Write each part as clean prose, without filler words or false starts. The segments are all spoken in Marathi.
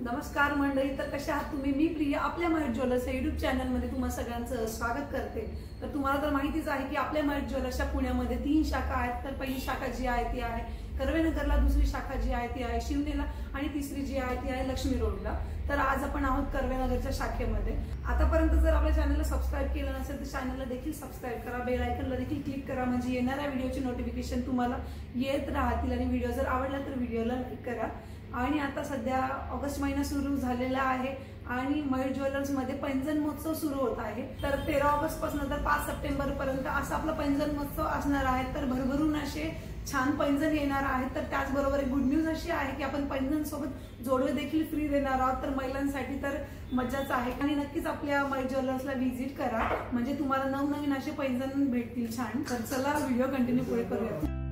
नमस्कार मंडळी, तर कशा आहात तुम्ही? मी प्रिया आपल्या महेश ज्वेलर्स या युट्यूब चॅनलमध्ये तुम्हा सगळ्यांचं स्वागत करते। तर तुम्हाला तर माहितीच आहे की आपल्या महेश ज्वेलर्सच्या पुण्यामध्ये 3 शाखा आहेत। तर पहिली शाखा जी आहे ती आहे कर्वेनगरला, दुसरी शाखा जी आहे ती आहे शिवनेला आणि तिसरी जी आहे ती आहे लक्ष्मी रोडला। तर आज आपण आहोत कर्वेनगरच्या शाखेमध्ये। आतापर्यंत जर आपल्या चॅनलला सबस्क्राइब केलं नसेल तर चॅनलला देखील सबस्क्राइब करा, बेल आयकॉनला देखील क्लिक करा, म्हणजे येणाऱ्या व्हिडिओची नोटिफिकेशन तुम्हाला येत राहतील। आणि व्हिडिओ जर आवडला तर व्हिडिओला लाईक करा। आणि आता सध्या ऑगस्ट महिना सुरू झालेला आहे आणि महेश ज्वेलर्स मध्ये पैंजण महोत्सव सुरू होत आहे। तर 13 ऑगस्ट पासून तर 5 सप्टेंबर पर्यंत असा आपला पैंजण महोत्सव असणार आहे। तर भरभरून असे छान पैंजण येणार आहेत। तर त्याचबरोबर एक गुड न्यूज अशी आहे की आपण पैंजण सोबत जोडवे देखील फ्री देणार आहोत। तर महिलांसाठी तर मज्जाच आहे आणि नक्कीच आपल्या महेश ज्वेलर्सला व्हिजिट करा, म्हणजे तुम्हाला नवनवीन असे पैंजण भेटतील छान। तर चला व्हिडिओ कंटिन्यू पुढे करूया।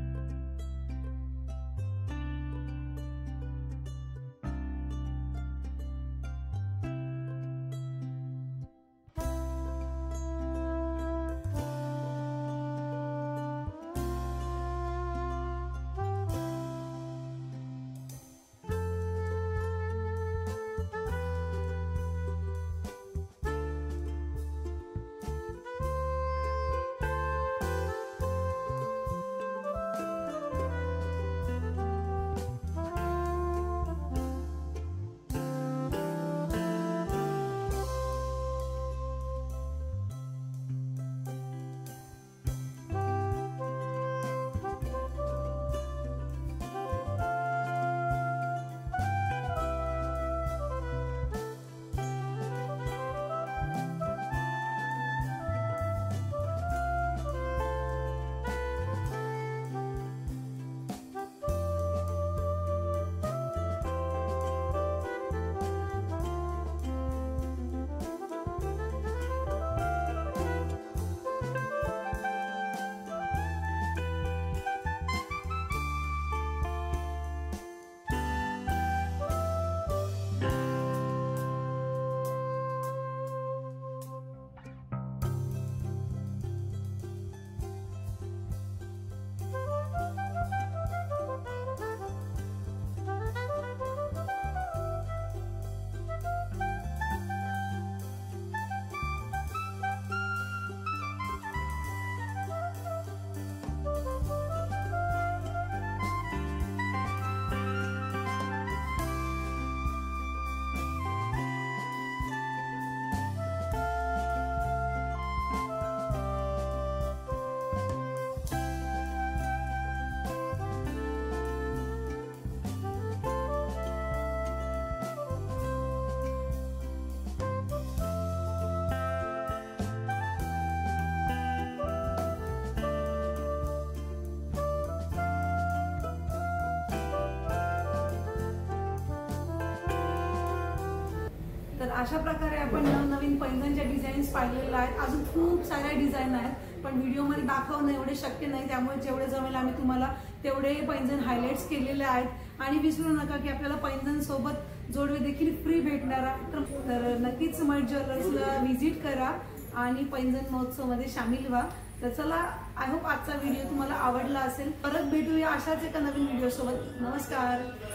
तर अशा प्रकारे आपण नवनवीन पैंजणच्या डिझाईन्स पाहिलेल्या आहेत। अजून खूप साऱ्या डिझाईन आहेत, पण व्हिडिओमध्ये दाखवणं एवढे शक्य नाही, त्यामुळे जेवढे जमेल आम्ही तुम्हाला तेवढे पैंजण हायलाइट्स केलेले आहेत। आणि विसरू नका की आपल्याला पैंजण सोबत जोडवे देखील फ्री भेटणार आहे। तर नक्कीच महेश ज्वेलर्सला व्हिजिट करा आणि पैंजण महोत्सव मध्ये सामील व्हा। तर चला, आय होप आजचा व्हिडिओ तुम्हाला आवडला असेल। परत भेटूया अशाच एका नवीन व्हिडिओ सोबत। नमस्कार।